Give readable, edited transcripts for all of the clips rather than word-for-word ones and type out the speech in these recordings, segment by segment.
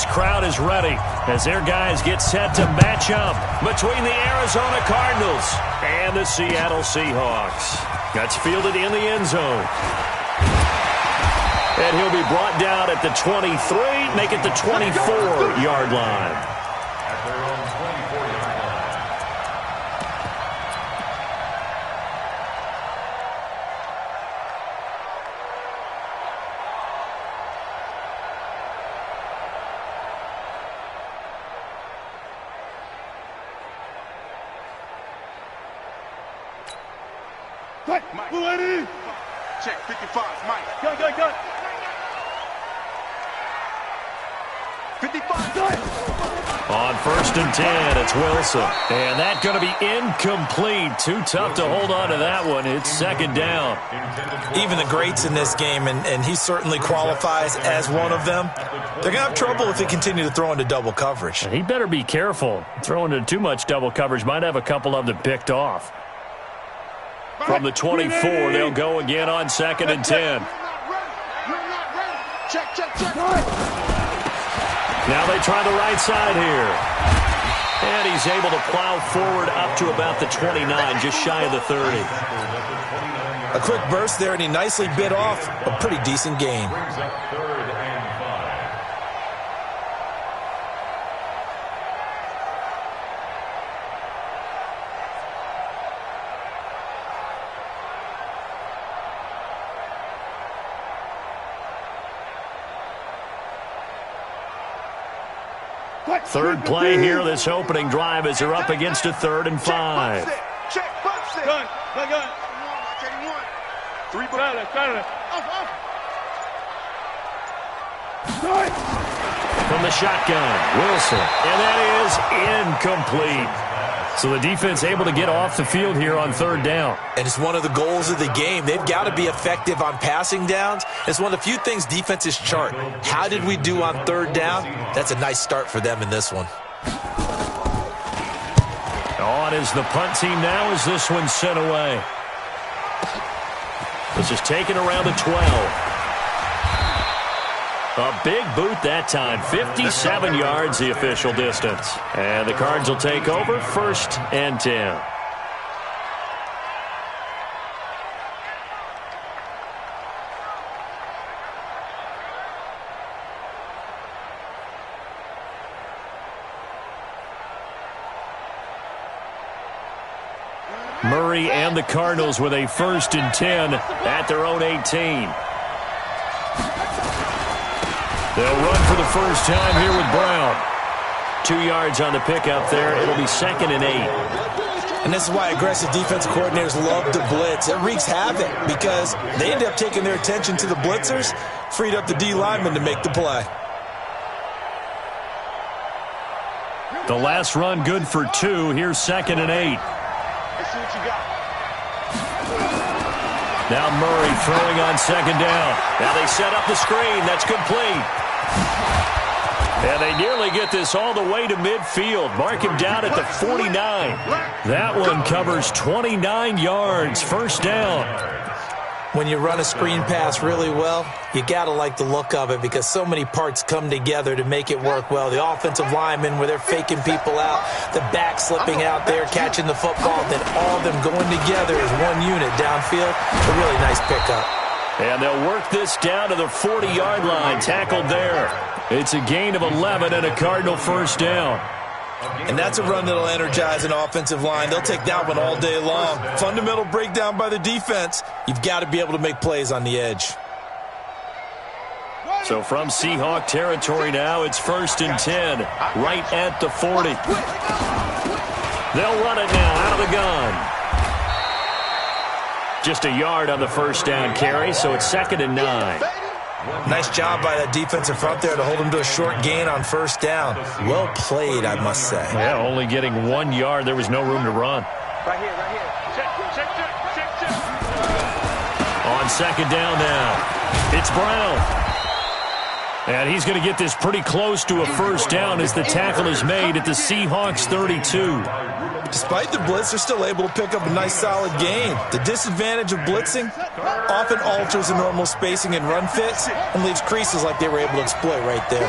Crowd is ready as their guys get set to match up between the Arizona Cardinals and the Seattle Seahawks. That's fielded in the end zone. And he'll be brought down at the 23, make it the 24-yard line. Mike. Check 55, Mike. Gun. 55, gun. On 1st and 10, it's Wilson. And that's going to be incomplete. Too tough to hold on to that one. It's 2nd down. Even the greats in this game, and he certainly qualifies as one of them, they're going to have trouble if they continue to throw into double coverage. And he better be careful. Throwing into too much double coverage might have a couple of them picked off. From the 24, they'll go again on 2nd and 10. Check. Now they try the right side here. And he's able to plow forward up to about the 29, just shy of the 30. A quick burst there, and he nicely bit off a pretty decent gain. Third play here, this opening drive, as they're up against a 3rd and 5. Check, gun. 3 From the shotgun, Wilson. And that is incomplete. So the defense able to get off the field here on 3rd down. And it's one of the goals of the game. They've got to be effective on passing downs. It's one of the few things defenses chart. How did we do on 3rd down? That's a nice start for them in this one. On is the punt team now as this one's sent away. This is taken around the 12. A big boot that time. 57 yards the official distance. And the Cards will take over 1st and 10. Murray and the Cardinals with a 1st and 10 at their own 18. They'll run for the first time here with Brown. 2 yards on the pickup there. It'll be 2nd and 8. And this is why aggressive defensive coordinators love to blitz. It wreaks havoc because they end up taking their attention to the blitzers, freed up the D lineman to make the play. The last run good for 2. Here's 2nd and 8. Let's see what you got. Now Murray throwing on 2nd down. Now they set up the screen. That's complete. And they nearly get this all the way to midfield. Mark him down at the 49. That one covers 29 yards. 1st down. When you run a screen pass really well, you got to like the look of it because so many parts come together to make it work well. The offensive linemen where they're faking people out, the back slipping out there, catching the football, then all of them going together as one unit downfield. A really nice pickup. And they'll work this down to the 40-yard line, tackled there. It's a gain of 11 and a Cardinal 1st down. And that's a run that'll energize an offensive line. They'll take that one all day long. Fundamental breakdown by the defense. You've got to be able to make plays on the edge. So from Seahawk territory now, it's 1st and 10, right at the 40. They'll run it now out of the gun. Just a yard on the 1st down carry, so it's 2nd and 9. Nice job by that defensive front there to hold him to a short gain on 1st down. Well played, I must say. Yeah, only getting 1 yard. There was no room to run. Right here. Check. On 2nd down now, it's Brown. And he's going to get this pretty close to a 1st down as the tackle is made at the Seahawks 32. Despite the blitz, they're still able to pick up a nice solid gain. The disadvantage of blitzing often alters the normal spacing and run fits and leaves creases like they were able to exploit right there.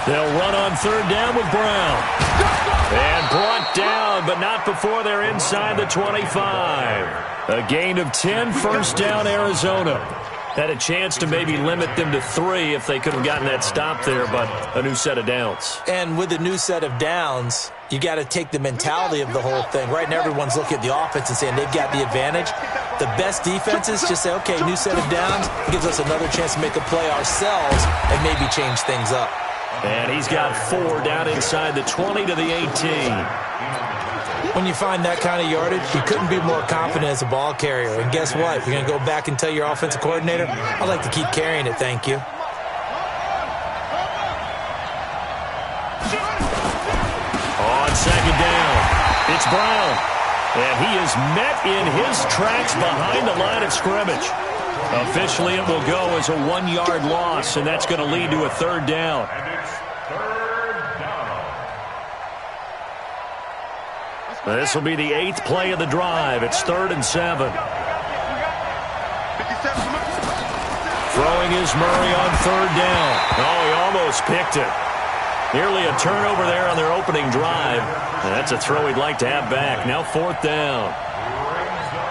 They'll run on third down with Brown. And brought down, but not before they're inside the 25. A gain of 10, first down, Arizona. Had a chance to maybe limit them to 3 if they could have gotten that stop there, but a new set of downs. And with a new set of downs, you got to take the mentality of the whole thing. Right now, everyone's looking at the offense and saying they've got the advantage. The best defenses just say, okay, new set of downs, gives us another chance to make a play ourselves and maybe change things up. And he's got 4 down inside the 20 to the 18. When you find that kind of yardage, you couldn't be more confident as a ball carrier. And guess what? You're going to go back and tell your offensive coordinator, I'd like to keep carrying it, thank you. On second down, it's Brown. And he is met in his tracks behind the line of scrimmage. Officially, it will go as a 1-yard loss, and that's going to lead to a third down. This will be the 8th play of the drive. It's 3rd and 7. Throwing is Murray on 3rd down. Oh, he almost picked it. Nearly a turnover there on their opening drive. And that's a throw he'd like to have back. Now 4th down.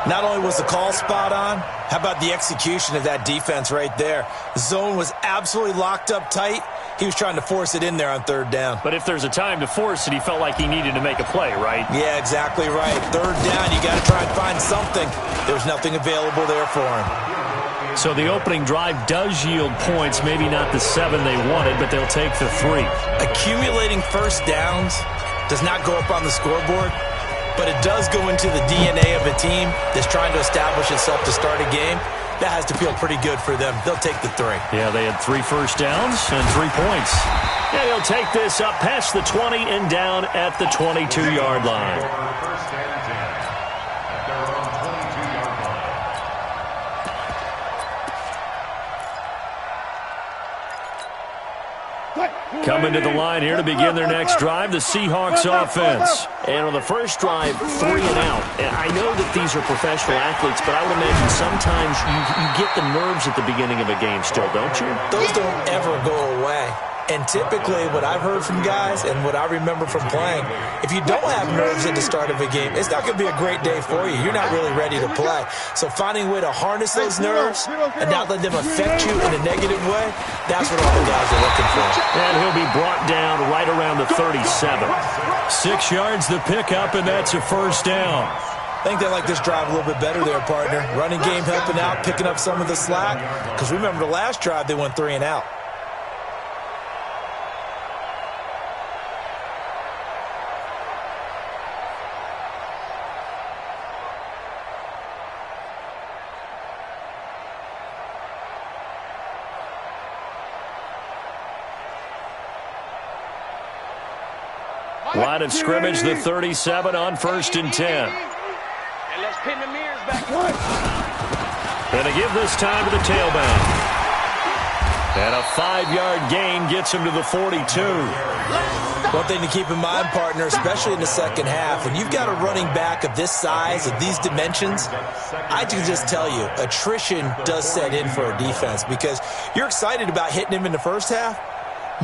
Not only was the call spot on, how about the execution of that defense right there? The zone was absolutely locked up tight. He was trying to force it in there on 3rd down. But if there's a time to force it, he felt like he needed to make a play, right? Yeah, exactly right. 3rd down, you got to try and find something. There's nothing available there for him. So the opening drive does yield points, maybe not the 7 they wanted, but they'll take the 3. Accumulating first downs does not go up on the scoreboard, but it does go into the DNA of a team that's trying to establish itself to start a game. That has to feel pretty good for them. They'll take the 3. Yeah, they had 3 first downs and 3 points. And he'll take this up past the 20 and down at the 22-yard line. Coming to the line here to begin their next drive, the Seahawks offense. And on the first drive, 3 and out. And I know that these are professional athletes, but I would imagine sometimes you get the nerves at the beginning of a game still, don't you? Those don't ever go away. And typically what I've heard from guys and what I remember from playing, if you don't have nerves at the start of a game, it's not going to be a great day for you. You're not really ready to play. So finding a way to harness those nerves and not let them affect you in a negative way, that's what all the guys are looking for. And he'll be brought down right around the 37. 6 yards the pickup, and that's a first down. I think they like this drive a little bit better there, partner. Running game helping out, picking up some of the slack. Because remember the last drive, they went 3 and out. Line of scrimmage, the 37 on 1st and 10. And let's pin the mirrors back. And they give this time to the tailback. And a 5-yard gain gets him to the 42. One thing to keep in mind, partner, especially in the second half, when you've got a running back of this size, of these dimensions, I can just tell you, attrition does set in for a defense because you're excited about hitting him in the first half.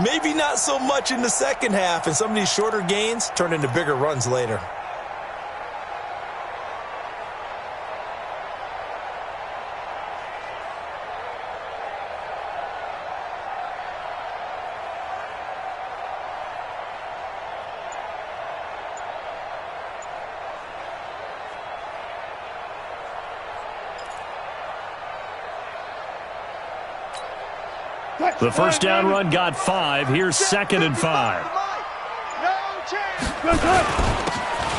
Maybe not so much in the second half, and some of these shorter gains turn into bigger runs later. The first down run got 5. Here's 2nd and 5.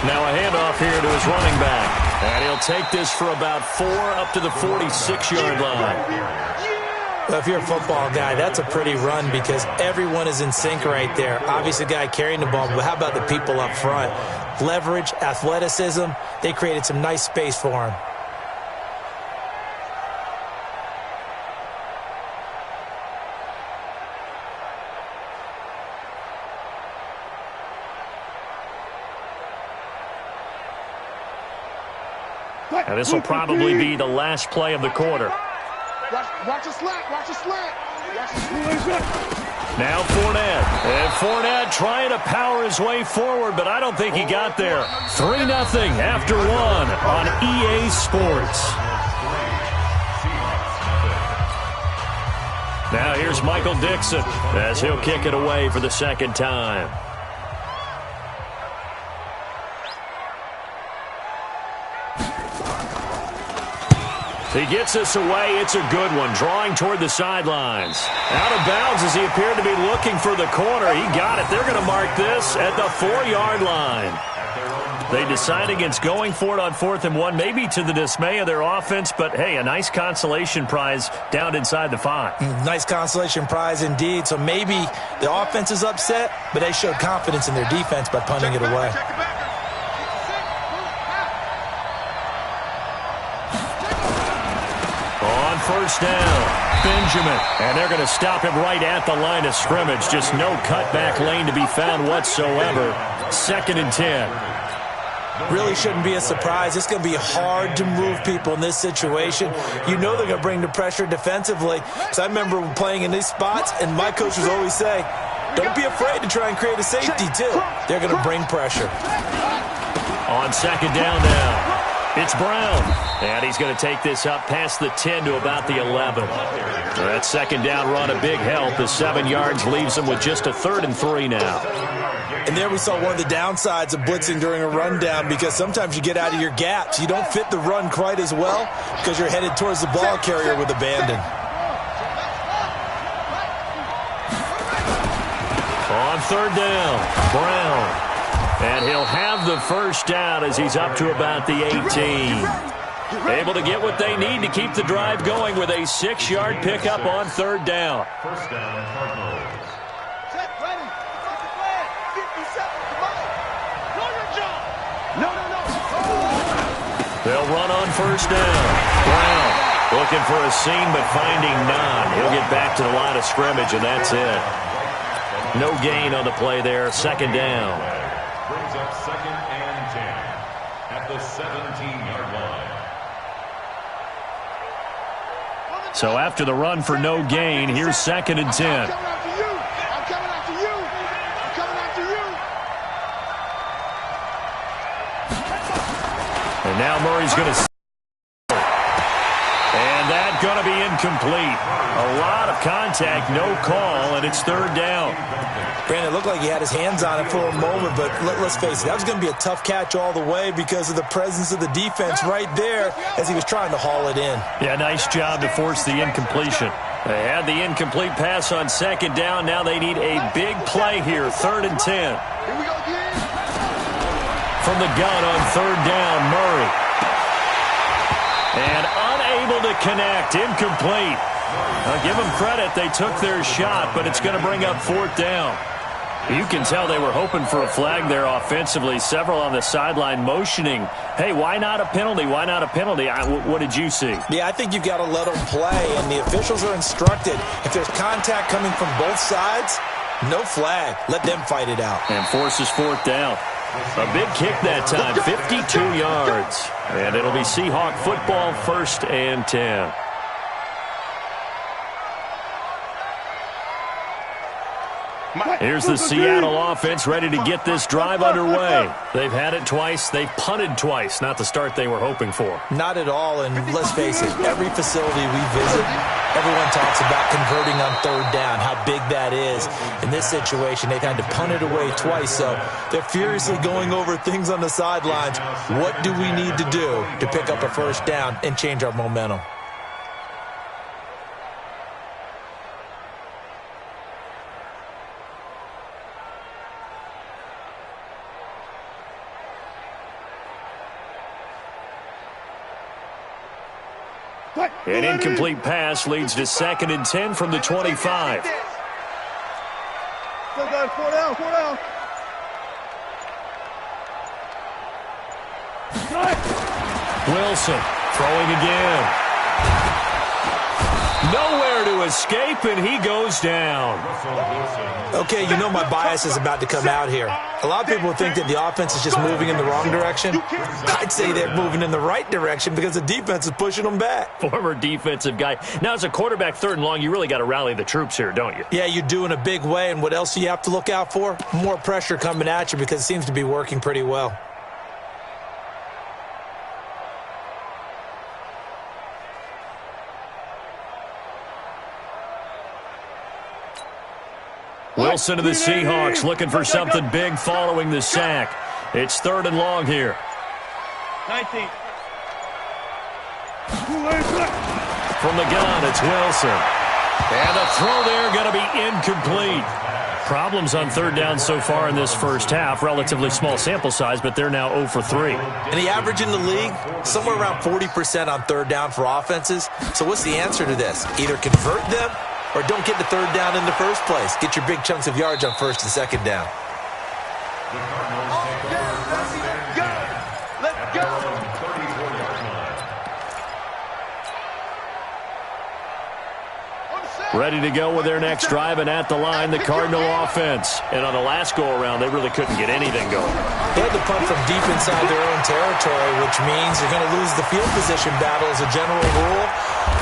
Now a handoff here to his running back. And he'll take this for about 4 up to the 46-yard line. Well, if you're a football guy, that's a pretty run because everyone is in sync right there. Obviously, the guy carrying the ball, but how about the people up front? Leverage, athleticism, they created some nice space for him. And this will probably be the last play of the quarter. Watch the slant. Watch the slant. Now Fournette. And Fournette trying to power his way forward, but I don't think he got there. 3-0 after 1 on EA Sports. Now here's Michael Dixon as he'll kick it away for the second time. He gets this away. It's a good one, drawing toward the sidelines. Out of bounds as he appeared to be looking for the corner. He got it. They're going to mark this at the 4-yard line. They decide against going for it on 4th and 1, maybe to the dismay of their offense, but, hey, a nice consolation prize down inside the 5. Nice consolation prize indeed. So maybe the offense is upset, but they showed confidence in their defense by punting it away. On first down, Benjamin. And they're going to stop him right at the line of scrimmage. Just no cutback lane to be found whatsoever. 2nd and 10. Really shouldn't be a surprise. It's going to be hard to move people in this situation. You know they're going to bring the pressure defensively. So I remember playing in these spots, and my coach would always say, don't be afraid to try and create a safety, too. They're going to bring pressure. On 2nd down now. It's Brown, and he's going to take this up past the 10 to about the 11. That 2nd down run, a big help. The 7 yards leaves him with just a 3rd and 3 now. And there we saw one of the downsides of blitzing during a rundown, because sometimes you get out of your gaps. You don't fit the run quite as well because you're headed towards the ball carrier with abandon. On 3rd down, Brown. And he'll have the first down as he's up to about the 18. Able to get what they need to keep the drive going with a 6-yard pickup on 3rd down. First down, Cardinals. Set, ready. 57. Come on. Know your job. No. They'll run on first down. Brown looking for a seam but finding none. He'll get back to the line of scrimmage, and that's it. No gain on the play there. 2nd down. Brings up 2nd and 10 at the 17-yard line. So after the run for no gain, here's 2nd and 10. I'm coming after you. And now Murray's going to... And that's going to be incomplete. A lot of contact, no call, and it's 3rd down. Brandon, it looked like he had his hands on it for a moment, but let's face it, that was going to be a tough catch all the way because of the presence of the defense right there as he was trying to haul it in. Yeah, nice job to force the incompletion. They had the incomplete pass on 2nd down. Now they need a big play here, 3rd and 10. Here we go again. From the gun on 3rd down, Murray. And unable to connect, incomplete. I'll give them credit. They took their shot, but it's going to bring up 4th down. You can tell they were hoping for a flag there offensively. Several on the sideline motioning, hey, why not a penalty? Why not a penalty? What did you see? Yeah, I think you've got to let them play, and the officials are instructed. If there's contact coming from both sides, no flag. Let them fight it out. And forces 4th down. A big kick that time, 52 yards. And it'll be Seahawk football, 1st and 10. Here's the Seattle offense ready to get this drive underway. They've had it twice. They've punted twice. Not the start they were hoping for. Not at all, and let's face it, every facility we visit, everyone talks about converting on 3rd down, how big that is. In this situation, they've had to punt it away twice, so they're furiously going over things on the sidelines. What do we need to do to pick up a 1st down and change our momentum? An incomplete pass leads to 2nd and 10 from the 25. Still got it. 4 down. Wilson throwing again. Nowhere to to escape, and he goes down. Okay, you know my bias is about to come out here. A lot of people think that the offense is just moving in the wrong direction. I'd say they're moving in the right direction because the defense is pushing them back. Former defensive guy. Now, as a quarterback, 3rd and long, you really got to rally the troops here, don't you? Yeah, you do in a big way, and what else do you have to look out for? More pressure coming at you because it seems to be working pretty well. Wilson to the Seahawks looking for something big following the sack. It's 3rd and long here. 19. From the gun, it's Wilson. And the throw there going to be incomplete. Problems on 3rd down so far in this first half. Relatively small sample size, but they're now 0 for 3. And the average in the league, somewhere around 40% on 3rd down for offenses. So what's the answer to this? Either convert them or don't get the 3rd down in the first place. Get your big chunks of yards on 1st and 2nd down. Let's go. Ready to go with their next drive, and at the line, the Cardinal offense. And on the last go-around, they really couldn't get anything going. They had to punt from deep inside their own territory, which means you're going to lose the field position battle as a general rule.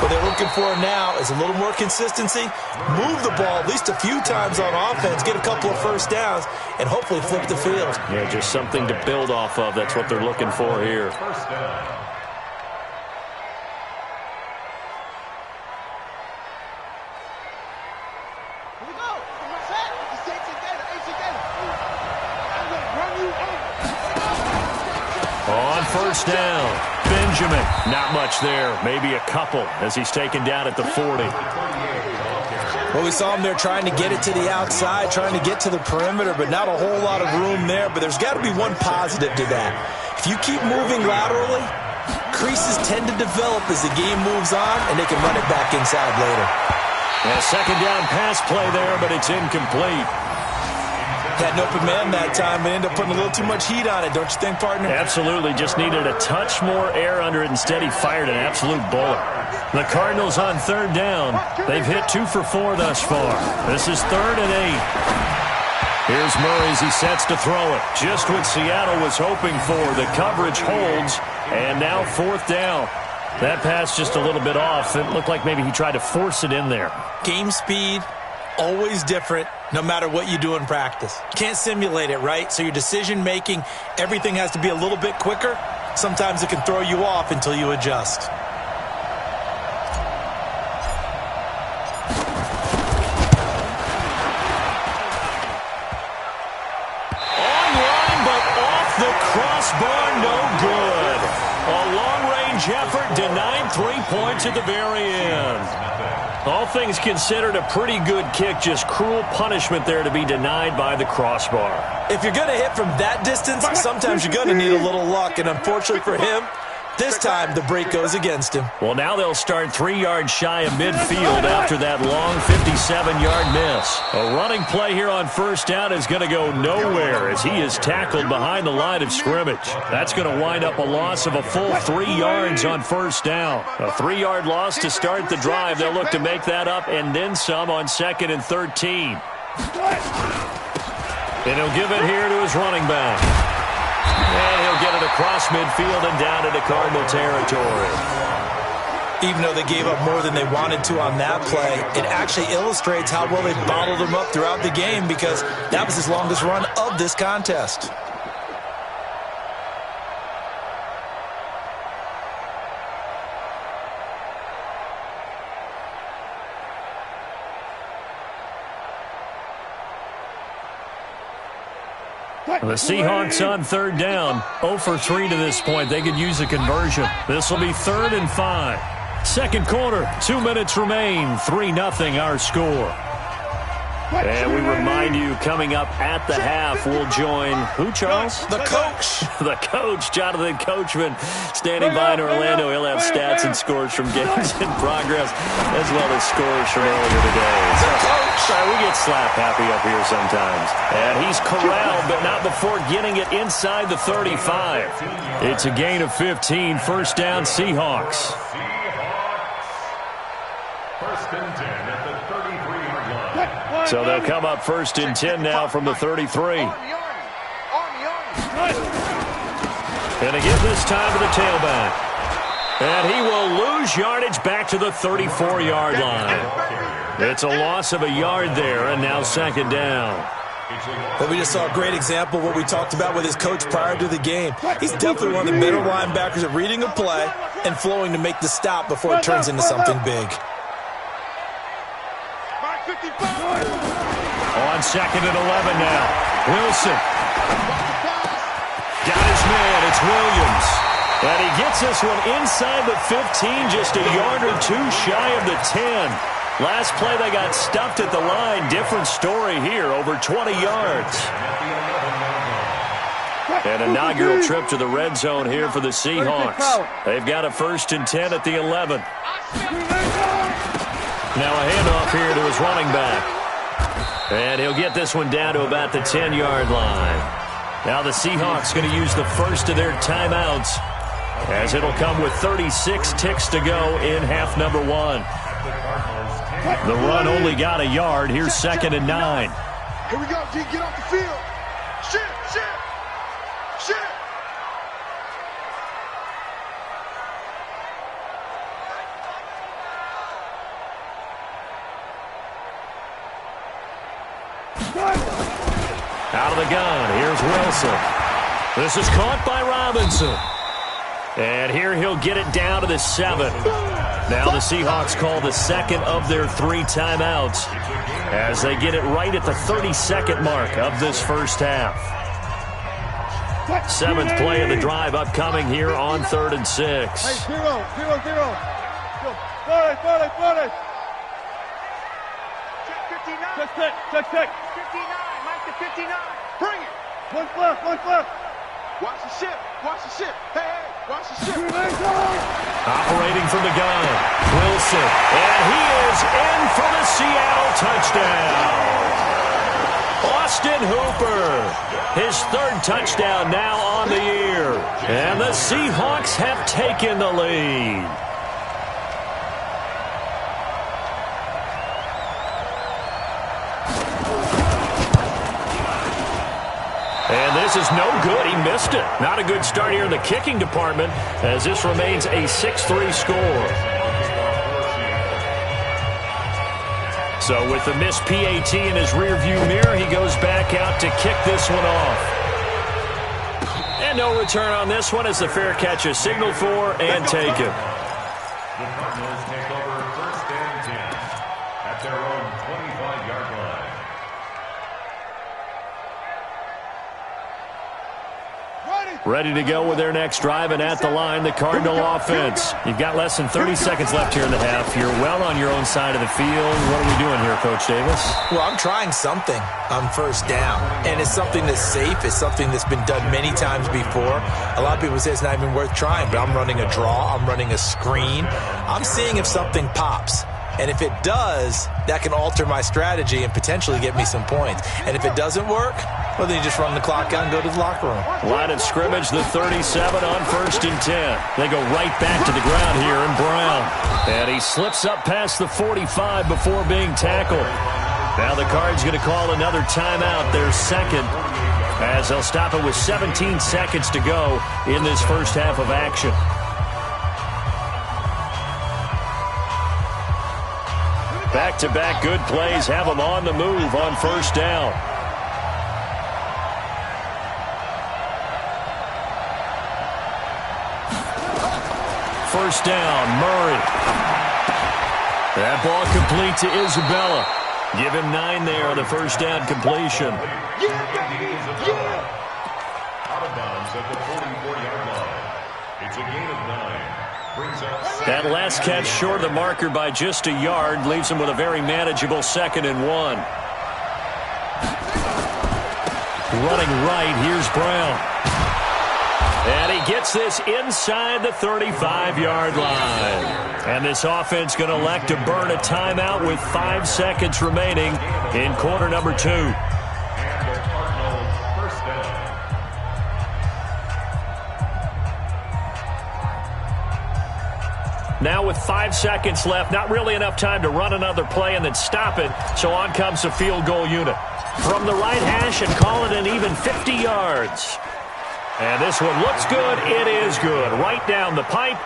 What they're looking for now is a little more consistency, move the ball at least a few times on offense, get a couple of 1st downs, and hopefully flip the field. Yeah, just something to build off of. That's what they're looking for here. 1st down. On 1st down, Benjamin. Not much there. Maybe a couple as he's taken down at the 40. Well, we saw him there trying to get it to the outside, trying to get to the perimeter, but not a whole lot of room there. But there's got to be one positive to that. If you keep moving laterally, creases tend to develop as the game moves on, and they can run it back inside later. And a 2nd down pass play there, but it's incomplete. Had an open man that time, but ended up putting a little too much heat on it, don't you think, partner? Absolutely. Just needed a touch more air under it. Instead, he fired an absolute bullet. The Cardinals on 3rd down. They've hit 2 for 4 thus far. This is 3rd and 8. Here's Murray as he sets to throw it. Just what Seattle was hoping for. The coverage holds, and now 4th down. That pass just a little bit off. It looked like maybe he tried to force it in there. Game speed, always different, no matter what you do in practice. Can't simulate it, right? So your decision-making, everything has to be a little bit quicker. Sometimes it can throw you off until you adjust. Online, but off the crossbar, no good. A long-range effort denied 3 points at the very end. All things considered, a pretty good kick, just cruel punishment there to be denied by the crossbar. If you're going to hit from that distance, sometimes you're going to need a little luck, and unfortunately for him, this time the break goes against him. Well, now they'll start 3 yards shy of midfield after that long 57-yard miss. A running play here on 1st down is going to go nowhere as he is tackled behind the line of scrimmage. That's going to wind up a loss of a full 3 yards on 1st down. A 3-yard loss to start the drive. They'll look to make that up and then some on 2nd and 13. And he'll give it here to his running back. And he'll get it across midfield and down into Cardinal territory. Even though they gave up more than they wanted to on that play, it actually illustrates how well they bottled him up throughout the game because that was his longest run of this contest. The Seahawks on 3rd down, 0 for 3 to this point. They could use a conversion. This will be 3rd and 5. 2nd quarter, 2 minutes remain, 3-0 our score. And we remind you, coming up at the half, we'll join who, Charles? The coach. The coach, Jonathan Coachman, standing by in Orlando. He'll have stats and scores from games in progress, as well as scores from earlier today. The coach. We get slap happy up here sometimes. And he's corralled, but not before getting it inside the 35. It's a gain of 15, 1st down Seahawks. First and 10 at the 33-yard line. So they'll come up first and 10 now from the 33. And again this time to the tailback. And he will lose yardage back to the 34-yard line. It's a loss of a yard there, and now second down. But we just saw a great example of what we talked about with his coach prior to the game. He's definitely one of the better linebackers at reading a play and flowing to make the stop before it turns into something big. On second and 11 now. Wilson. Got his man. It's Williams. And he gets this one inside the 15, just a yard or two shy of the 10. Last play, they got stuffed at the line. Different story here, over 20 yards. An inaugural trip to the red zone here for the Seahawks. They've got a first and 10 at the 11. Now a handoff here to his running back. And he'll get this one down to about the 10-yard line. Now the Seahawks going to use the first of their timeouts, as it'll come with 36 ticks to go in half number one. The run only got a yard. Here's second and 9. Here we go, G. Get off the field. Shit. Out of the gun. Here's Wilson. This is caught by Robinson. And here he'll get it down to the 7. Now the Seahawks call the second of their 3 timeouts as they get it right at the 32nd mark of this first half. 7th play of the drive upcoming here on 3rd and 6. Hey, 0. Go. Forward. Check. 59. Mike to 59. Bring it. One flip. Watch the ship. Hey, watch the ship. Operating from the gun, Wilson. And he is in for the Seattle touchdown. Austin Hooper, his 3rd touchdown now on the year. And the Seahawks have taken the lead. And this is no good. He missed it. Not a good start here in the kicking department, as this remains a 6-3 score. So with the missed PAT in his rearview mirror, he goes back out to kick this one off. And no return on this one as the fair catch is signaled for and taken. The Cardinals take over first and 10 at their own 25-yard line. Ready to go with their next drive, and at the line, the Cardinal offense. You've got less than 30 seconds left here in the half. You're well on your own side of the field. What are we doing here, Coach Davis? Well, I'm trying something on first down, and it's something that's safe. It's something that's been done many times before. A lot of people say it's not even worth trying, but I'm running a draw. I'm running a screen. I'm seeing if something pops. And if it does, that can alter my strategy and potentially get me some points. And if it doesn't work, well, then you just run the clock out and go to the locker room. Line of scrimmage, the 37 on first and 10. They go right back to the ground here in Brown. And he slips up past the 45 before being tackled. Now the Cards going to call another timeout, their second, as they'll stop it with 17 seconds to go in this first half of action. Back-to-back good plays have them on the move on first down. First down, Murray. That ball complete to Isabella. Give him 9 there on the first down completion. Yeah, baby! Yeah! Out of bounds at the 44-yard line. It's a gain of 9. That last catch short of the marker by just a yard leaves him with a very manageable 2nd and 1. Running right, here's Brown. And he gets this inside the 35-yard line. And this offense going to elect to burn a timeout with 5 seconds remaining in quarter number 2. Now with 5 seconds left, not really enough time to run another play and then stop it, so on comes the field goal unit. From the right hash and call it an even 50 yards. And this one looks good. It is good. Right down the pipe.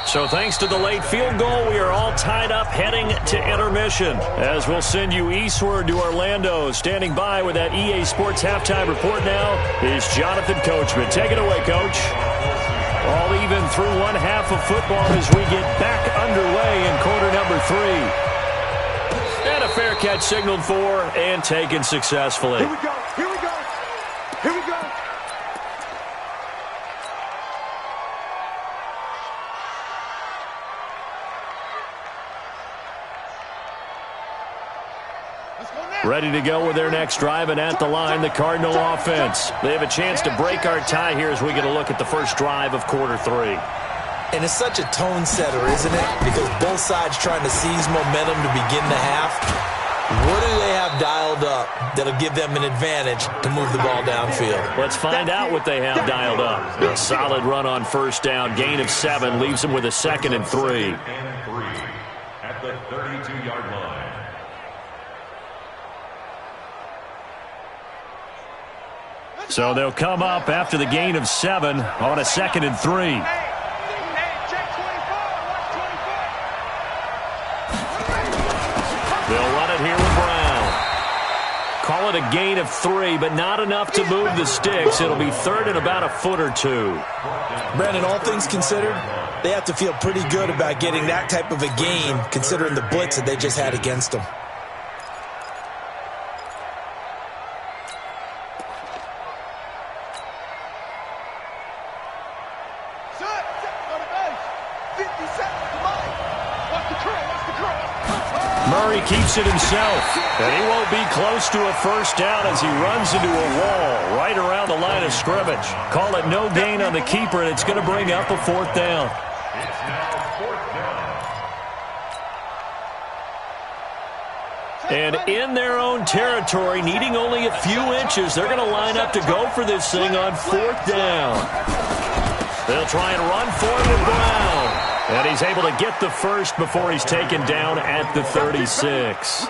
So thanks to the late field goal, we are all tied up heading to intermission. As we'll send you eastward to Orlando. Standing by with that EA Sports halftime report now is Jonathan Coachman. Take it away, Coach. All even through one half of football as we get back underway in quarter number 3. And a fair catch signaled for and taken successfully. Here we go. Here we go. Here we go. Ready to go with their next drive, and at the line, the Cardinal offense. They have a chance to break our tie here as we get a look at the first drive of quarter 3. And it's such a tone setter, isn't it? Because both sides trying to seize momentum to begin the half. What do they have dialed up that'll give them an advantage to move the ball downfield? Let's find out what they have dialed up. A solid run on first down. Gain of 7 leaves them with a 2nd and 3. At the 32-yard line. So they'll come up after the gain of 7 on a 2nd and 3. They'll run it here with Brown. Call it a gain of 3, but not enough to move the sticks. It'll be 3rd and about a foot or 2. Brandon, all things considered, they have to feel pretty good about getting that type of a gain considering the blitz that they just had against them. Murray keeps it himself, and he won't be close to a first down as he runs into a wall right around the line of scrimmage. Call it no gain on the keeper, and it's going to bring up a 4th down. It's now 4th down. And in their own territory, needing only a few inches, they're going to line up to go for this thing on 4th down. They'll try and run for it with Brown. And he's able to get the first before he's taken down at the 36.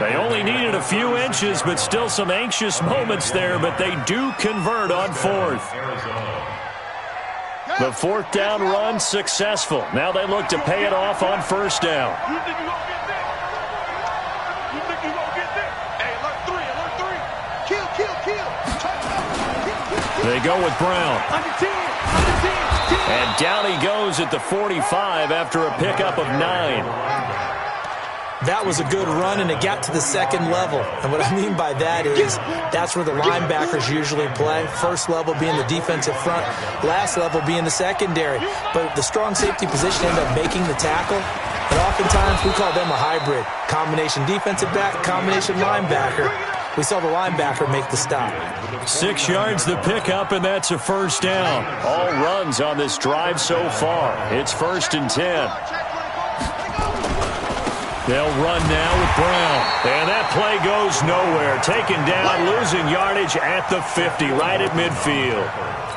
They only needed a few inches, but still some anxious moments there, but they do convert on 4th. The 4th down run successful. Now they look to pay it off on first down. You think you're going to get there? You think you're going to get there? Hey, alert 3, alert 3. Kill. They go with Brown. Under 10. And down he goes at the 45 after a pickup of 9. That was a good run, and it got to the 2nd level. And what I mean by that is that's where the linebackers usually play. First level being the defensive front, last level being the secondary. But the strong safety position ended up making the tackle. And oftentimes we call them a hybrid. Combination defensive back, combination linebacker. We saw the linebacker make the stop. 6 yards the pickup, and that's a first down. All runs on this drive so far. It's 1st and 10. They'll run now with Brown. And that play goes nowhere. Taken down, losing yardage at the 50, right at midfield.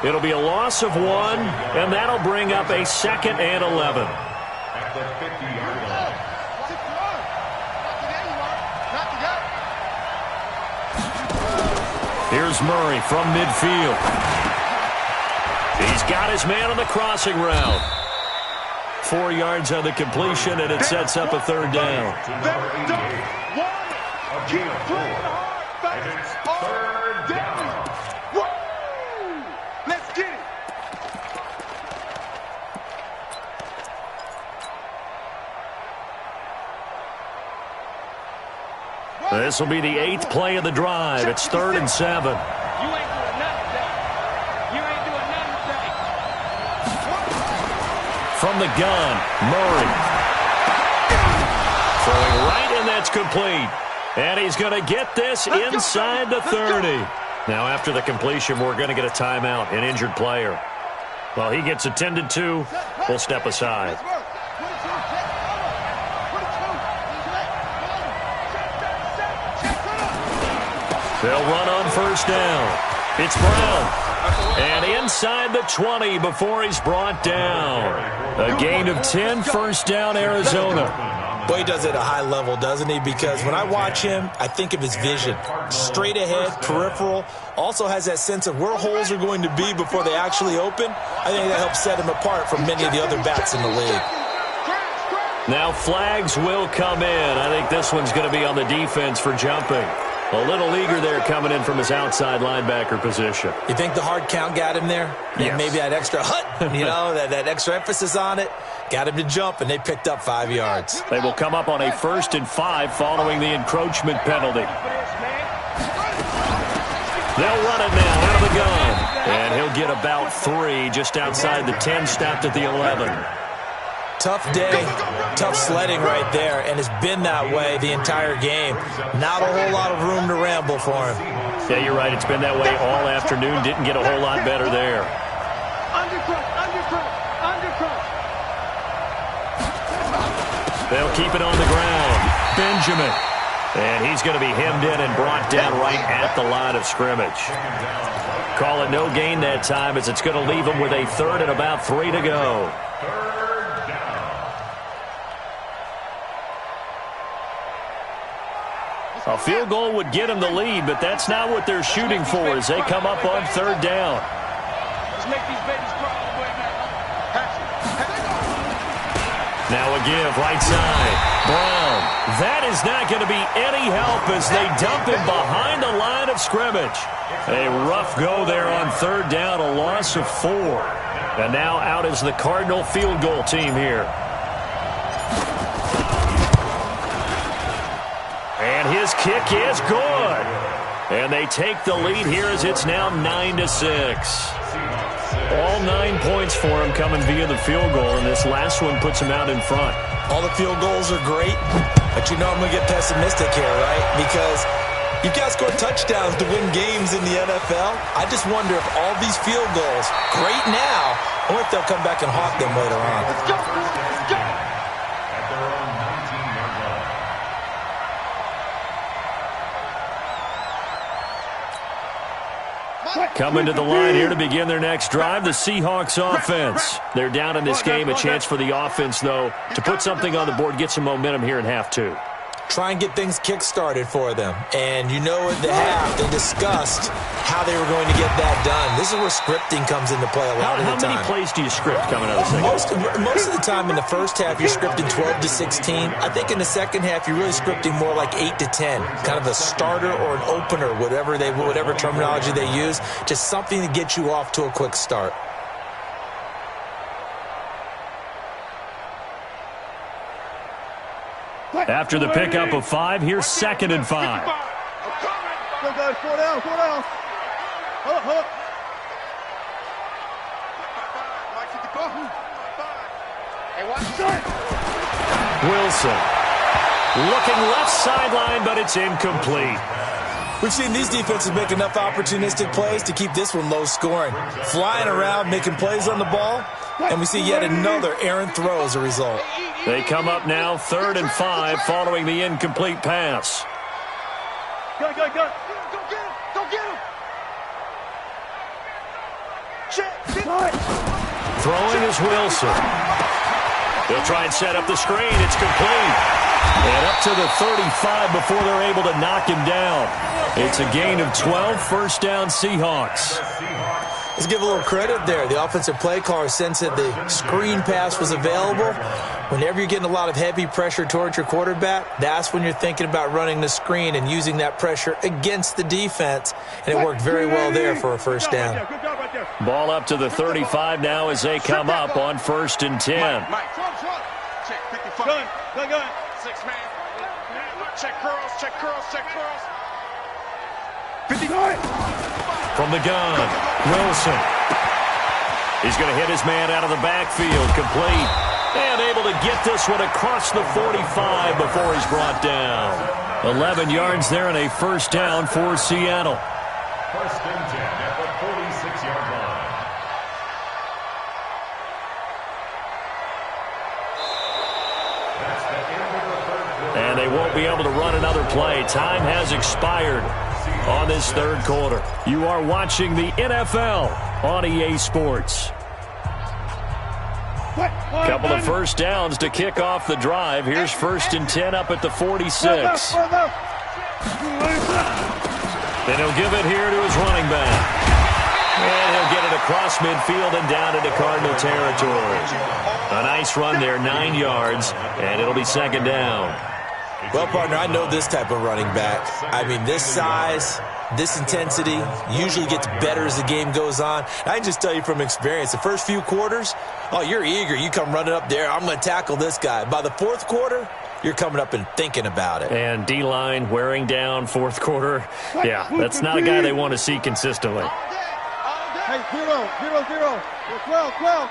It'll be a loss of 1, and that'll bring up a 2nd and 11. At the 50-yard line. Here's Murray from midfield. He's got his man on the crossing route. 4 yards on the completion, and it sets up a 3rd down. Keep playing hard. And it's 3rd down. Let's get it. This will be the 8th play of the drive. It's 3rd and 7. You ain't doing nothing today. You ain't doing nothing today. From the gun, Murray. Throwing right, and that's complete. And he's going to get this inside the 30. Now, after the completion, we're going to get a timeout, an injured player. While he gets attended to, we'll step aside. They'll run on first down. It's Brown. And inside the 20 before he's brought down. A gain of 10, first down, Arizona. Boy, he does it at a high level, doesn't he? Because when I watch him, I think of his vision. Straight ahead, peripheral. Also has that sense of where holes are going to be before they actually open. I think that helps set him apart from many of the other backs in the league. Now flags will come in. I think this one's going to be on the defense for jumping. A little eager there coming in from his outside linebacker position. You think the hard count got him there? Yes. And maybe that extra that extra emphasis on it got him to jump, and they picked up 5 yards. They will come up on a 1st and 5 following the encroachment penalty. They'll run it now out of the gun. And he'll get about 3 just outside the 10, stopped at the 11. Tough day, tough sledding right there, and it's been that way the entire game. Not a whole lot of room to ramble for him. Yeah, you're right. It's been that way all afternoon. Didn't get a whole lot better there. They'll keep it on the ground. Benjamin. And he's going to be hemmed in and brought down right at the line of scrimmage. Call it no gain that time as it's going to leave him with a 3rd and about 3 to go. A field goal would get him the lead, but that's not what they're shooting for as they come up on 3rd down. Let's make these babies cry. Now a give, right side. Brown. That is not going to be any help as they dump him behind the line of scrimmage. A rough go there on 3rd down, a loss of 4. And now out is the Cardinal field goal team here. And his kick is good. And they take the lead here as it's now 9-6. All 9 points for him coming via the field goal, and this last one puts him out in front. All the field goals are great, but you know I'm going to get pessimistic here, right? Because you've got to score touchdowns to win games in the NFL. I just wonder if all these field goals, great now, or if they'll come back and haunt them later on. Let's go. Let's go. Coming to the line here to begin their next drive, the Seahawks offense. They're down in this game. A chance for the offense, though, to put something on the board, get some momentum here in half 2. Try and get things kick-started for them. And you know at the half, they discussed how they were going to get that done. This is where scripting comes into play a lot of the time. How many plays do you script coming out of the second? Most of the time in the first half, you're scripting 12 to 16. I think in the second half, you're really scripting more like 8 to 10. Kind of a starter or an opener, whatever terminology they use. Just something to get you off to a quick start. After the pickup of 5, here's 2nd and 5. Go, guys. 4 down. Hold up. Hey, watch the Wilson looking left sideline, but it's incomplete. We've seen these defenses make enough opportunistic plays to keep this one low scoring. Flying around, making plays on the ball, and we see yet another errant throw as a result. They come up now 3rd and 5 following the incomplete pass. Go. Go get him. Check. Throwing is Wilson. They'll try and set up the screen. It's complete. And up to the 35 before they're able to knock him down. It's a gain of 12, 1st down Seahawks. Let's give a little credit there. The offensive play caller sensed that the screen pass was available. Whenever you're getting a lot of heavy pressure towards your quarterback, that's when you're thinking about running the screen and using that pressure against the defense. And it worked very well there for a 1st down. Ball up to the 35 now as they come up on 1st and 10. Check 55. Gun. 6 man. Check curls. 59. From the gun, Wilson. He's going to hit his man out of the backfield, complete. And able to get this one across the 45 before he's brought down. 11 yards there and a 1st down for Seattle. 1st and 10 at the 46-yard line. And they won't be able to run another play. Time has expired on this third quarter. You are watching the NFL on EA Sports. Couple of first downs to kick off the drive. Here's 1st and 10 up at the 46. Then he'll give it here to his running back. And he'll get it across midfield and down into Cardinal territory. A nice run there, 9 yards, and it'll be 2nd down. Well, partner, I know this type of running back. I mean, this size, this intensity usually gets better as the game goes on. I can just tell you from experience, the first few quarters, oh, you're eager. You come running up there, I'm going to tackle this guy. By the 4th quarter, you're coming up and thinking about it. And D-line wearing down 4th quarter. Yeah, that's not a guy they want to see consistently. Hey, 0, 0, 0. 12, 12.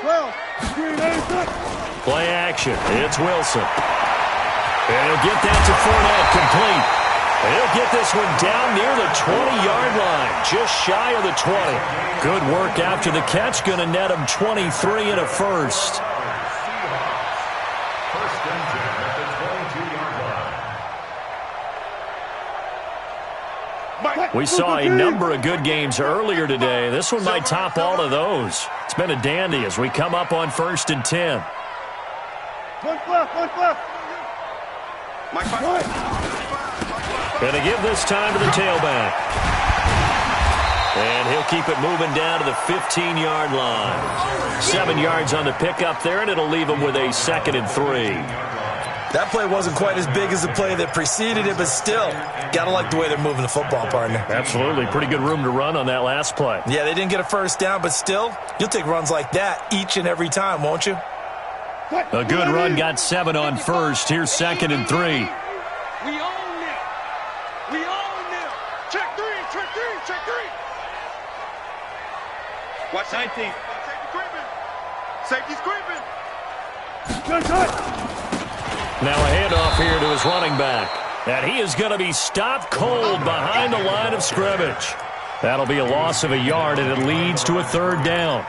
12. Play action. It's Wilson. And he'll get that to Fournette, complete. And he'll get this one down near the 20-yard line, just shy of the 20. Good work after the catch, going to net him 23 and a first. We saw a number of good games earlier today. This one might top all of those. It's been a dandy as we come up on 1st and 10. One left. Going to give this time to the tailback. And he'll keep it moving down to the 15-yard line. 7 yards on the pickup there, and it'll leave him with a 2nd and 3. That play wasn't quite as big as the play that preceded it, but still, got to like the way they're moving the football, partner. Absolutely. Pretty good room to run on that last play. Yeah, they didn't get a first down, but still, you'll take runs like that each and every time, won't you? A good run, got 7 on first. Here's 2nd and 3. We own them. We own them. Check 3. Watch 19. Safety's creeping. Now a handoff here to his running back. And he is going to be stopped cold behind the line of scrimmage. That'll be a loss of a yard, and it leads to a 3rd down.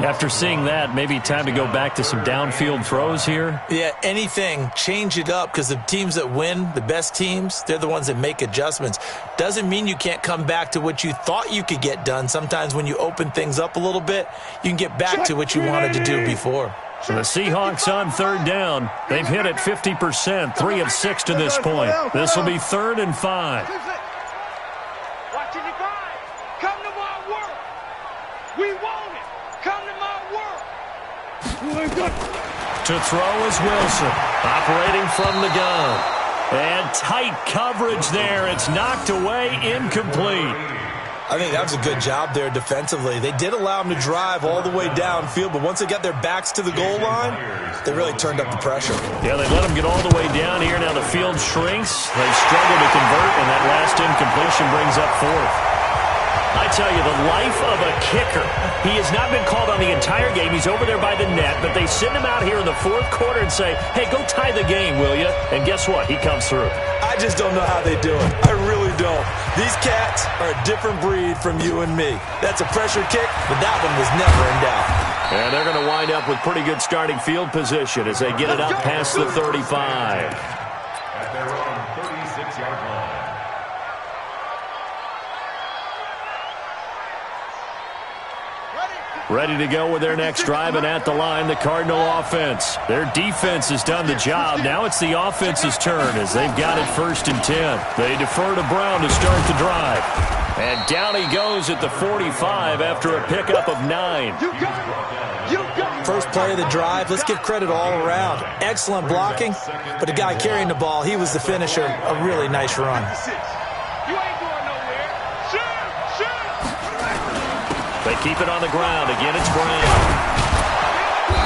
After seeing that, maybe time to go back to some downfield throws here. Yeah, anything, change it up, because the teams that win, the best teams, they're the ones that make adjustments. Doesn't mean you can't come back to what you thought you could get done. Sometimes when you open things up a little bit, you can get back to what you wanted to do before. So the Seahawks on 3rd down. They've hit it 50%, 3 of 6 to this point. This will be 3rd and 5. Watching the grind. Come to my work. We want it. Come to my work. To throw is Wilson, operating from the gun. And tight coverage there. It's knocked away, incomplete. I think that was a good job there defensively. They did allow them to drive all the way downfield, but once they got their backs to the goal line, they really turned up the pressure. Yeah, they let them get all the way down here. Now the field shrinks. They struggle to convert, and that last incompletion brings up 4th. I tell you, the life of a kicker. He has not been called on the entire game. He's over there by the net, but they send him out here in the 4th quarter and say, hey, go tie the game, will you? And guess what? He comes through. I just don't know how they do it. I really don't. These cats are a different breed from you and me. That's a pressure kick, but that one was never in doubt. And they're going to wind up with pretty good starting field position as they get it up past the 35. At their own 36-yard line. Ready to go with their next drive, and at the line, the Cardinal offense. Their defense has done the job. Now it's the offense's turn as they've got it 1st and 10. They defer to Brown to start the drive. And down he goes at the 45 after a pickup of 9. First play of the drive, let's give credit all around. Excellent blocking, but the guy carrying the ball, he was the finisher. A really nice run. They keep it on the ground. Again, it's Brown.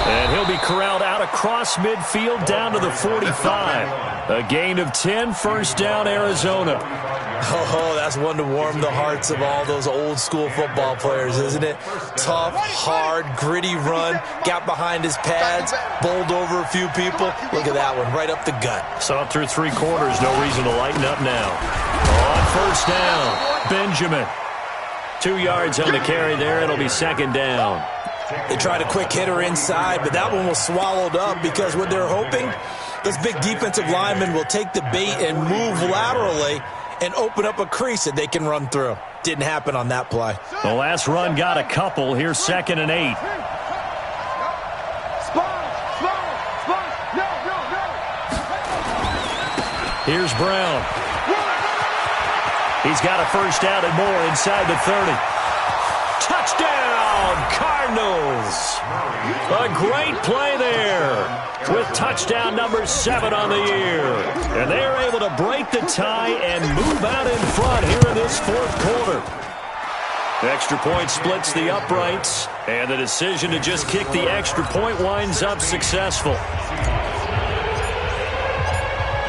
And he'll be corralled out across midfield down to the 45. A gain of 10, 1st down, Arizona. Oh, that's one to warm the hearts of all those old school football players, isn't it? Tough, hard, gritty run. Got behind his pads, bowled over a few people. Look at that one, right up the gut. Saw it through 3 quarters. No reason to lighten up now. On 1st down, Benjamin. 2 yards on the carry there. It'll be 2nd down. They tried a quick hitter inside, but that one was swallowed up because what they're hoping Those big defensive linemen will take the bait and move laterally and open up a crease that they can run through. Didn't happen on that play. The last run got a couple. Here's 2nd and 8. Here's Brown. He's got a first down and more inside the 30. Touchdown, Cardinals. A great play there with touchdown number 7 on the year. And they're able to break the tie and move out in front here in this 4th quarter. The extra point splits the uprights, and the decision to just kick the extra point winds up successful.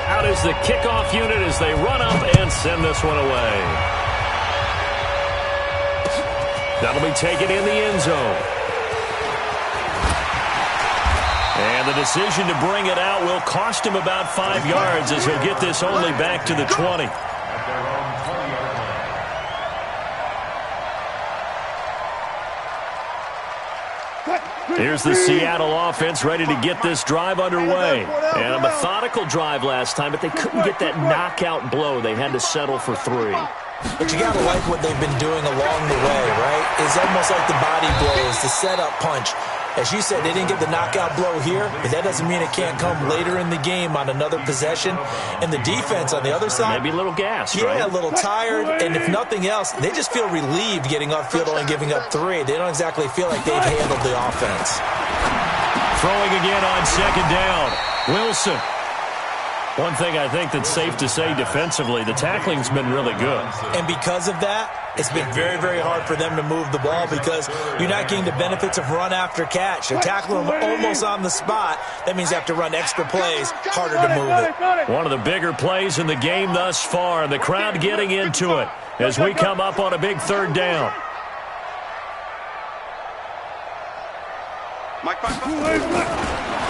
Out is the kickoff unit as they run up and send this one away. That'll be taken in the end zone. And the decision to bring it out will cost him about 5 yards as he'll get this only back to the 20. Here's the Seattle offense ready to get this drive underway. And a methodical drive last time, but they couldn't get that knockout blow. They had to settle for 3. But you got to like what they've been doing along the way, right? It's almost like the body blows, the setup punch. As you said, they didn't get the knockout blow here, but that doesn't mean it can't come later in the game on another possession. And the defense on the other side, maybe a little gassed, yeah, right? A little tired. And if nothing else, they just feel relieved getting upfield only giving up 3. They don't exactly feel like they've handled the offense. Throwing again on 2nd down. Wilson. One thing I think that's safe to say defensively, the tackling's been really good. And because of that, it's been very, very hard for them to move the ball because you're not getting the benefits of run after catch. They're tackling them almost on the spot. That means they have to run extra plays, harder to move it. One of the bigger plays in the game thus far. The crowd getting into it as we come up on a big 3rd down.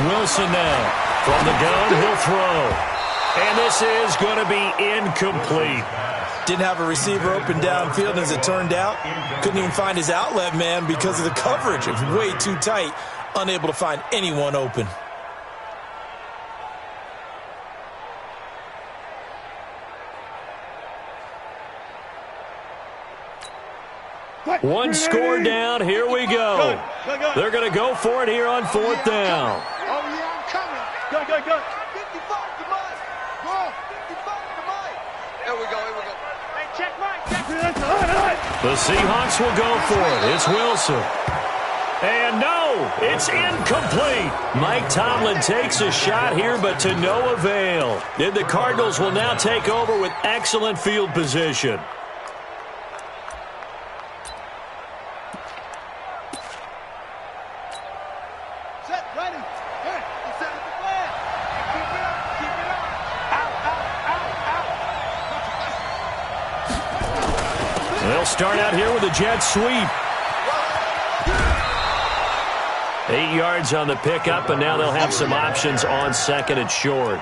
Wilson now. From the gun, he'll throw. And this is going to be incomplete. Didn't have a receiver open downfield, as it turned out. Couldn't even find his outlet man because of the coverage. It was way too tight. Unable to find anyone open. One score down. Here we go. They're going to go for it here on 4th down. Oh, yeah, I'm coming. Go. 55 to Mike. Go. 55 to Mike. Here we go. Hey, check Mike. The Seahawks will go for it. It's Wilson. And no, it's incomplete. Mike Tomlin takes a shot here, but to no avail. And the Cardinals will now take over with excellent field position. They'll start out here with a jet sweep. 8 yards on the pickup, and now they'll have some options on 2nd and short.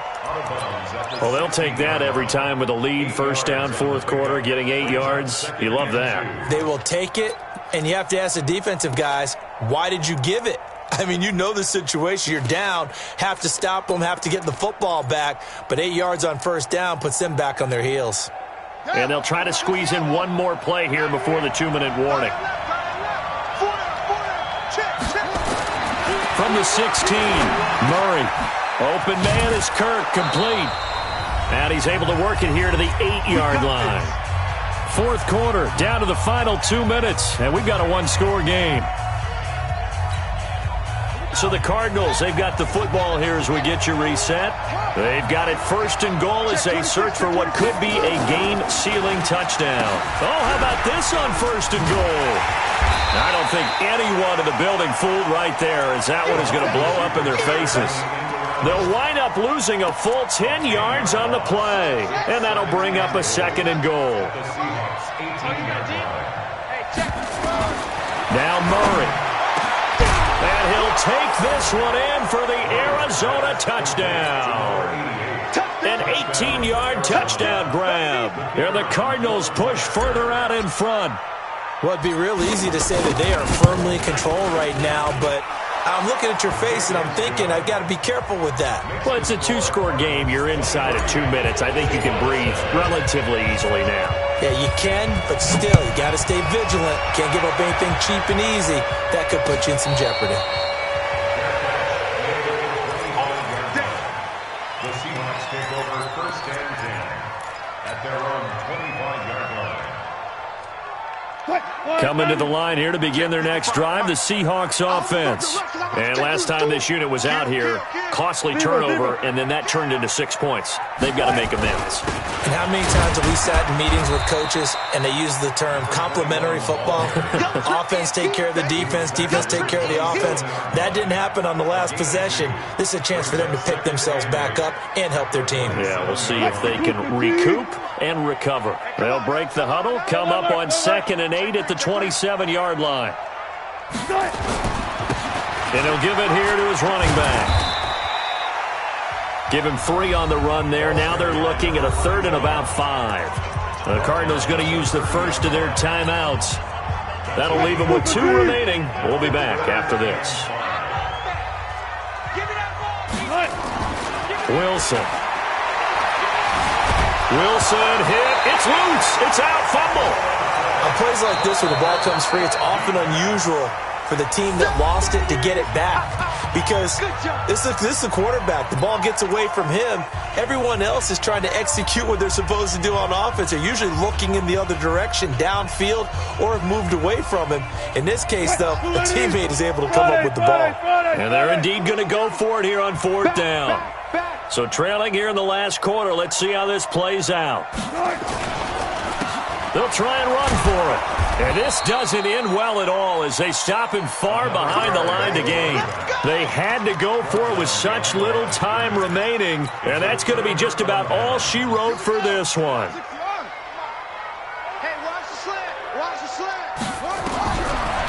Well, they'll take that every time with a lead, 1st down, 4th quarter, getting 8 yards. You love that. They will take it, and you have to ask the defensive guys, why did you give it? I mean, you know the situation. You're down, have to stop them, have to get the football back, but 8 yards on 1st down puts them back on their heels. And they'll try to squeeze in one more play here before the 2-minute warning. From the 16, Murray. Open man is Kirk, complete. And he's able to work it here to the 8-yard line. 4th quarter, down to the final 2 minutes, and we've got a 1-score game. So the Cardinals, they've got the football here as we get you reset. They've got it 1st and goal as they search for what could be a game-sealing touchdown. Oh, how about this on 1st and goal? I don't think anyone in the building fooled right there, as that one is going to blow up in their faces. They'll wind up losing a full 10 yards on the play, and that'll bring up a 2nd and goal. Now Murray. And he'll take this one in for the Arizona touchdown. An 18-yard touchdown grab. And the Cardinals push further out in front. Well, it'd be real easy to say that they are firmly in control right now, but I'm looking at your face, and I'm thinking I've got to be careful with that. Well, it's a two-score game. You're inside of 2 minutes. I think you can breathe relatively easily now. Yeah, you can, but still, you got to stay vigilant. Can't give up anything cheap and easy. That could put you in some jeopardy. The Seahawks take over 1st and 10 at their own 25-yard line. Coming to the line here to begin their next drive, the Seahawks offense. And last time this unit was out here, costly turnover, and then that turned into 6 points. They've got to make amends. And how many times have we sat in meetings with coaches and they use the term complementary football? Offense take care of the defense, defense take care of the offense. That didn't happen on the last possession. This is a chance for them to pick themselves back up and help their team. Yeah, we'll see if they can recoup and recover. They'll break the huddle, come up on 2nd and 8 at the 27-yard line. And he'll give it here to his running back. Give him 3 on the run there. Now they're looking at a 3rd and about 5. The Cardinals going to use the first of their timeouts. That'll leave them with 2 remaining. We'll be back after this. Wilson hit. It's loose. It's out. Fumble. On plays like this where the ball comes free, it's often unusual for the team that lost it to get it back, because this is the quarterback. The ball gets away from him. Everyone else is trying to execute what they're supposed to do on offense. They're usually looking in the other direction, downfield, or have moved away from him. In this case, though, a teammate is able to come up with the ball. And they're indeed going to go for it here on 4th down. So trailing here in the last quarter. Let's see how this plays out. They'll try and run for it. And this doesn't end well at all as they stop him far behind the line to gain. They had to go for it with such little time remaining, and that's going to be just about all she wrote for this one.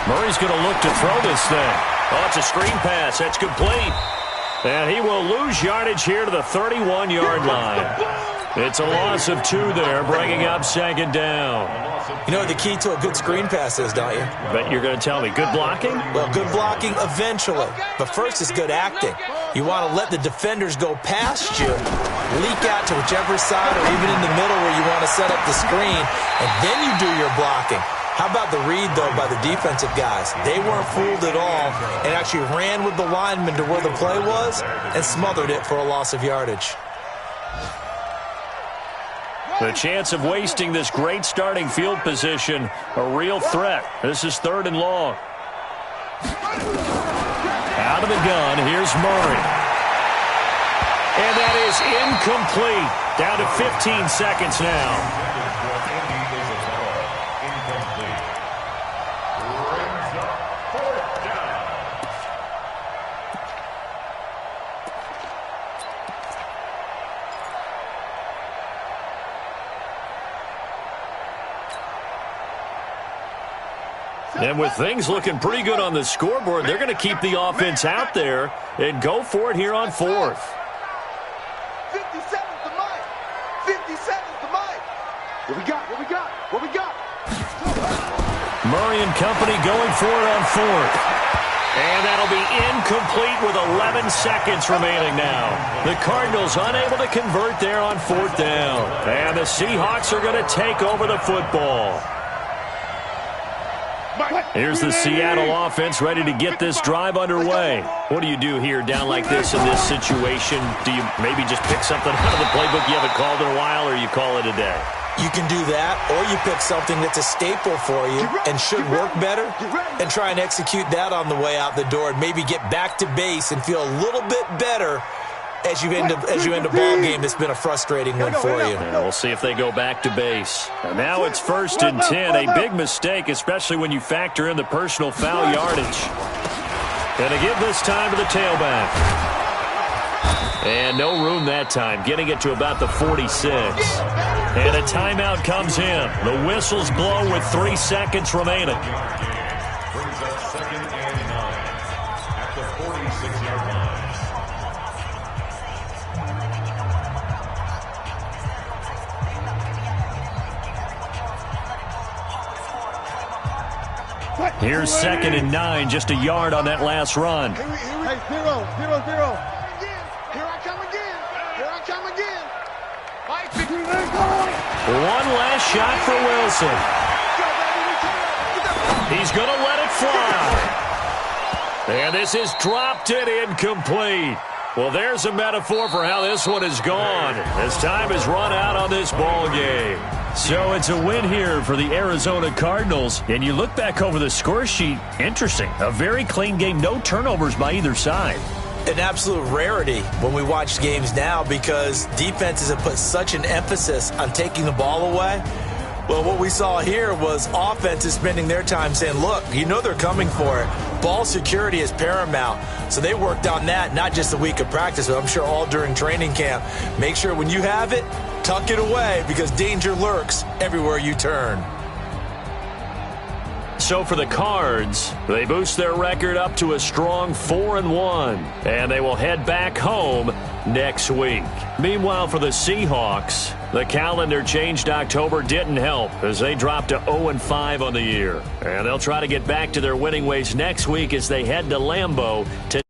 Murray's going to look to throw this thing. Oh, it's a screen pass. That's complete. And he will lose yardage here to the 31-yard line. It's a loss of 2 there, bringing up 2nd down. You know what the key to a good screen pass is, don't you? Bet you're going to tell me. Good blocking? Well, good blocking eventually. But first is good acting. You want to let the defenders go past you, leak out to whichever side or even in the middle where you want to set up the screen, and then you do your blocking. How about the read, though, by the defensive guys? They weren't fooled at all and actually ran with the lineman to where the play was and smothered it for a loss of yardage. The chance of wasting this great starting field position, a real threat. This is 3rd and long. Out of the gun, here's Murray. And that is incomplete. Down to 15 seconds now. And with things looking pretty good on the scoreboard, they're going to keep the offense out there and go for it here on 4th. 57's the mic. 57's the mic. What we got? What we got? What we got? Murray and company going for it on 4th. And that'll be incomplete with 11 seconds remaining now. The Cardinals unable to convert there on 4th down. And the Seahawks are going to take over the football. Here's the Seattle offense ready to get this drive underway. What do you do here down like this in this situation? Do you maybe just pick something out of the playbook you haven't called in a while, or you call it a day? You can do that, or you pick something that's a staple for you and should work better and try and execute that on the way out the door and maybe get back to base and feel a little bit better as you end a ball game that's been a frustrating one for you. Yeah, we'll see if they go back to base. And now it's 1st and 10, a big mistake, especially when you factor in the personal foul yardage. And to give this time to the tailback. And no room that time, getting it to about the 46. And a timeout comes in. The whistles blow with 3 seconds remaining. Brings up 2nd and 9 at the 46-yard line. Here's 2nd and 9, just a yard on that last run. Hey, 0-0-0. Here I come again. Here I come again. One last shot for Wilson. He's going to let it fly. And this is dropped and incomplete. Well, there's a metaphor for how this one is gone, as time has run out on this ball game. So it's a win here for the Arizona Cardinals. And you look back over the score sheet, interesting. A very clean game, no turnovers by either side. An absolute rarity when we watch games now because defenses have put such an emphasis on taking the ball away. Well, what we saw here was offenses spending their time saying, look, you know they're coming for it. Ball security is paramount. So they worked on that, not just a week of practice, but I'm sure all during training camp. Make sure when you have it, tuck it away because danger lurks everywhere you turn. So for the Cards, they boost their record up to a strong 4-1, and they will head back home next week. Meanwhile, for the Seahawks, the calendar change to October didn't help as they dropped to 0-5 on the year. And they'll try to get back to their winning ways next week as they head to Lambeau to